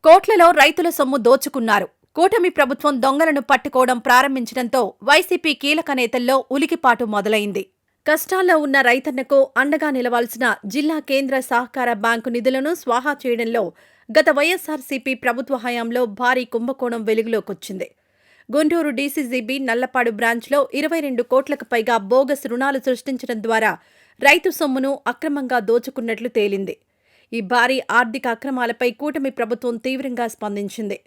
కోట్లలో రైతుల సొమ్ము దోచుకున్నారు. కూటమి ప్రభుత్వం దొంగలను పట్టుకోవడం ప్రారంభించడంతో వైసీపీ కీలక నేతల్లో ఉలికిపాటు మొదలైంది. కష్టాల్లో ఉన్న రైతన్నకు అండగా నిలవాల్సిన జిల్లా కేంద్ర సహకార బ్యాంకు నిధులను స్వాహా చేయడంలో గత వైఎస్సార్సీపీ ప్రభుత్వ హయాంలో భారీ కుంభకోణం వెలుగులోకొచ్చింది. గుంటూరు డీసీజీబీ నల్లపాడు బ్రాంచ్లో 22 కోట్లకు పైగా బోగస్ రుణాలు సృష్టించడం ద్వారా రైతు సొమ్మును అక్రమంగా దోచుకున్నట్లు తేలింది. ఈ భారీ ఆర్థిక అక్రమాలపై కూటమి ప్రభుత్వం తీవ్రంగా స్పందించింది.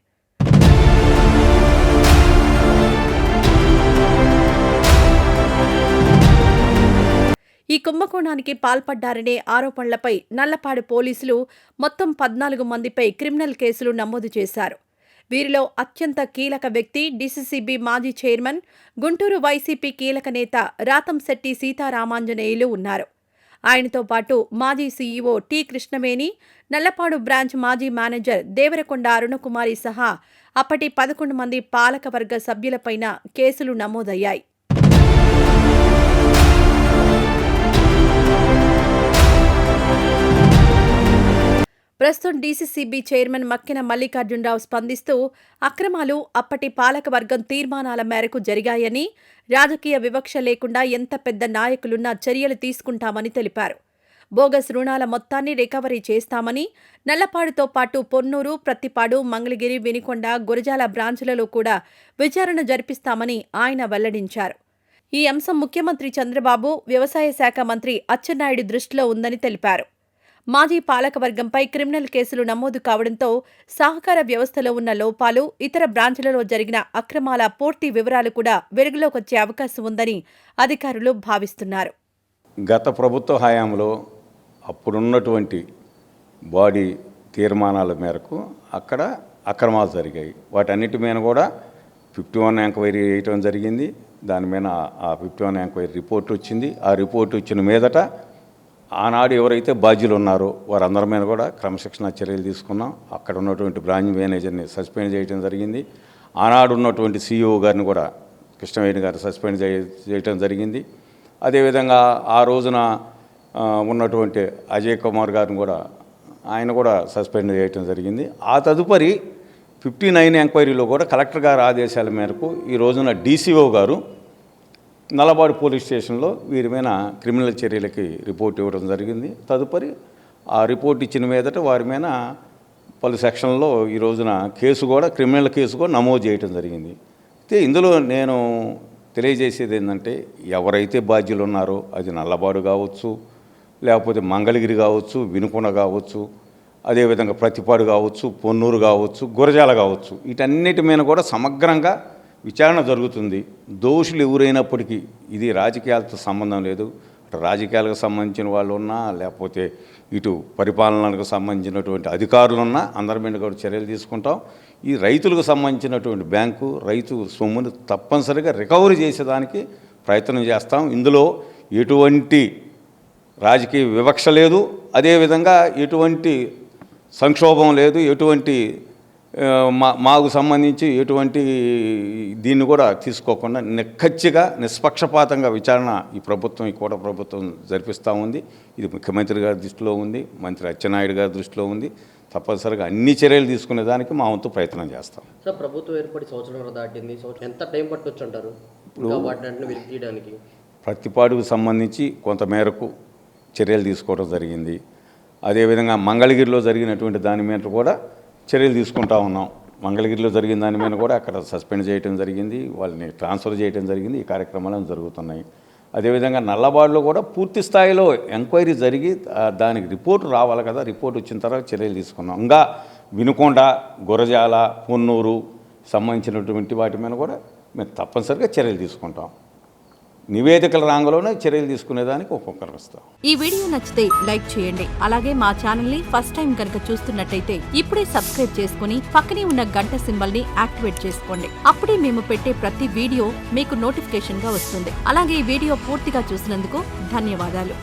ఈ కుంభకోణానికి పాల్పడ్డారనే ఆరోపణలపై నల్లపాడు పోలీసులు మొత్తం 14 మందిపై క్రిమినల్ కేసులు నమోదు చేశారు. వీరిలో అత్యంత కీలక వ్యక్తి డీసీసీబీ మాజీ చైర్మన్, గుంటూరు వైసీపీ కీలక నేత రాతంశెట్టి సీతారామాంజనేయులు ఉన్నారు. ఆయనతో పాటు మాజీ CEO T Krishnaveni, Nallapadu branch మాజీ మేనేజర్ దేవరకొండ అరుణకుమారి సహా అప్పటి 11 మంది పాలకవర్గ సభ్యులపైన కేసులు నమోదయ్యాయి. ప్రస్తుతం డీసీసీబీ చైర్మన్ మక్కెన మల్లికార్జునరావు స్పందిస్తూ అక్రమాలు అప్పటి పాలకవర్గం తీర్మానాల మేరకు జరిగాయని, రాజకీయ వివక్ష లేకుండా ఎంత పెద్ద నాయకులున్నా చర్యలు తీసుకుంటామని తెలిపారు. బోగస్ రుణాల మొత్తాన్ని రికవరీ చేస్తామని, నల్లపాడుతో పాటు పొన్నూరు, ప్రత్తిపాడు, మంగళగిరి, వినుకొండ, గురజాల బ్రాంచులలో కూడా విచారణ జరిపిస్తామని ఆయన వెల్లడించారు. ఈ అంశం ముఖ్యమంత్రి చంద్రబాబు, వ్యవసాయ శాఖ మంత్రి అచ్చెన్నాయుడు దృష్టిలో ఉందని తెలిపారు. మాజీ పాలకవర్గంపై క్రిమినల్ కేసులు నమోదు కావడంతో సహకార వ్యవస్థలో ఉన్న లోపాలు, ఇతర బ్రాంచులలో జరిగిన అక్రమాల పూర్తి వివరాలు కూడా వెలుగులోకొచ్చే అవకాశం ఉందని అధికారులు భావిస్తున్నారు. గత ప్రభుత్వ హయాంలో అప్పుడున్నటువంటి బాడీ తీర్మానాల మేరకు అక్కడ అక్రమాలు జరిగాయి. వాటన్నిటి మీద కూడా 51 ఎంక్వైరీ వేయటం జరిగింది. దాని మీద ఆ 51 ఎంక్వైరీ రిపోర్ట్ వచ్చింది. ఆ రిపోర్ట్ వచ్చిన మీదట ఆనాడు ఎవరైతే బాధ్యులు ఉన్నారో వారందరి మీద కూడా క్రమశిక్షణ చర్యలు తీసుకున్నాం. అక్కడ ఉన్నటువంటి బ్రాంచ్ మేనేజర్ని సస్పెండ్ చేయడం జరిగింది. ఆనాడు ఉన్నటువంటి సీఈఓ గారిని కూడా కృష్ణవేణి గారు సస్పెండ్ చేయడం జరిగింది. అదేవిధంగా ఆ రోజున ఉన్నటువంటి అజయ్ కుమార్ గారిని కూడా ఆయన కూడా సస్పెండ్ చేయడం జరిగింది. ఆ తదుపరి 59 ఎంక్వైరీలో కూడా కలెక్టర్ గారి ఆదేశాల మేరకు ఈ రోజున డీసీఓ గారు నల్లపాడు పోలీస్ స్టేషన్లో వీరి మీద క్రిమినల్ చర్యలకి రిపోర్ట్ ఇవ్వడం జరిగింది. తదుపరి ఆ రిపోర్ట్ ఇచ్చిన మీదట వారి మీద పలు సెక్షన్లో ఈ రోజున కేసు కూడా క్రిమినల్ కేసు కూడా నమోదు చేయడం జరిగింది. అయితే ఇందులో నేను తెలియజేసేది ఏంటంటే, ఎవరైతే బాధ్యులు ఉన్నారో అది నల్లపాడు కావచ్చు, లేకపోతే మంగళగిరి కావచ్చు, వినుకొండ కావచ్చు, అదేవిధంగా ప్రతిపాడు కావచ్చు, పొన్నూరు కావచ్చు, గురజాల కావచ్చు, వీటన్నిటి మీద కూడా సమగ్రంగా విచారణ జరుగుతుంది. దోషులు ఎవరైనప్పటికీ ఇది రాజకీయాలతో సంబంధం లేదు. అటు రాజకీయాలకు సంబంధించిన వాళ్ళు ఉన్నా, లేకపోతే ఇటు పరిపాలనకు సంబంధించినటువంటి అధికారులున్నా అందరి మీద కూడా చర్యలు తీసుకుంటాం. ఈ రైతులకు సంబంధించినటువంటి బ్యాంకు రైతు సొమ్మును తప్పనిసరిగా రికవరీ చేసేదానికి ప్రయత్నం చేస్తాం. ఇందులో ఎటువంటి రాజకీయ వివక్ష లేదు, అదేవిధంగా ఎటువంటి సంక్షోభం లేదు, ఎటువంటి మాకు సంబంధించి ఎటువంటి దీన్ని కూడా తీసుకోకుండా నిక్కచ్చిగా నిష్పక్షపాతంగా విచారణ ఈ కూడా ప్రభుత్వం జరిపిస్తూ ఉంది. ఇది ముఖ్యమంత్రి గారి దృష్టిలో ఉంది, మంత్రి అచ్చెన్నాయుడు గారి దృష్టిలో ఉంది. తప్పనిసరిగా అన్ని చర్యలు తీసుకునే దానికి మా వంతు ప్రయత్నం చేస్తాం. సార్, ప్రభుత్వం ఏర్పడి సంవత్సరం దాటింది, ఎంత టైం పట్టొచ్చు అంటారు వాటిని వెలికి తీయడానికి? ప్రతిపాడుకు సంబంధించి కొంతమేరకు చర్యలు తీసుకోవడం జరిగింది. అదేవిధంగా మంగళగిరిలో జరిగినటువంటి దాని మీద కూడా చర్యలు తీసుకుంటా ఉన్నాం. మంగళగిరిలో జరిగిన దాని మీద కూడా అక్కడ సస్పెండ్ చేయడం జరిగింది, వాళ్ళని ట్రాన్స్ఫర్ చేయడం జరిగింది. ఈ కార్యక్రమాలు జరుగుతున్నాయి. అదేవిధంగా నల్లబాడులో కూడా పూర్తి స్థాయిలో ఎంక్వైరీ జరిగి దానికి రిపోర్టు రావాలి కదా, రిపోర్ట్ వచ్చిన తర్వాత చర్యలు తీసుకున్నాం. ఇంకా వినుకొండ, గురజాల, పొన్నూరు సంబంధించినటువంటి వాటి మీద కూడా మేము తప్పనిసరిగా చర్యలు తీసుకుంటాం. నివేదికల రంగంలోనే చర్యలు తీసుకునేదానికి ఒక్కొక్కరు వస్తాం. ఈ వీడియో నచ్చితే లైక్ చేయండి. అలాగే మా ఛానల్ ని ఫస్ట్ టైం కనుక చూస్తున్నట్టయితే ఇప్పుడే సబ్స్క్రైబ్ చేసుకుని పక్కనే ఉన్న గంట సింబల్ ని యాక్టివేట్ చేసుకోండి. అప్పుడే మేము పెట్టే ప్రతి వీడియో మీకు నోటిఫికేషన్ గా వస్తుంది. అలాగే ఈ వీడియో పూర్తిగా చూసినందుకు ధన్యవాదాలు.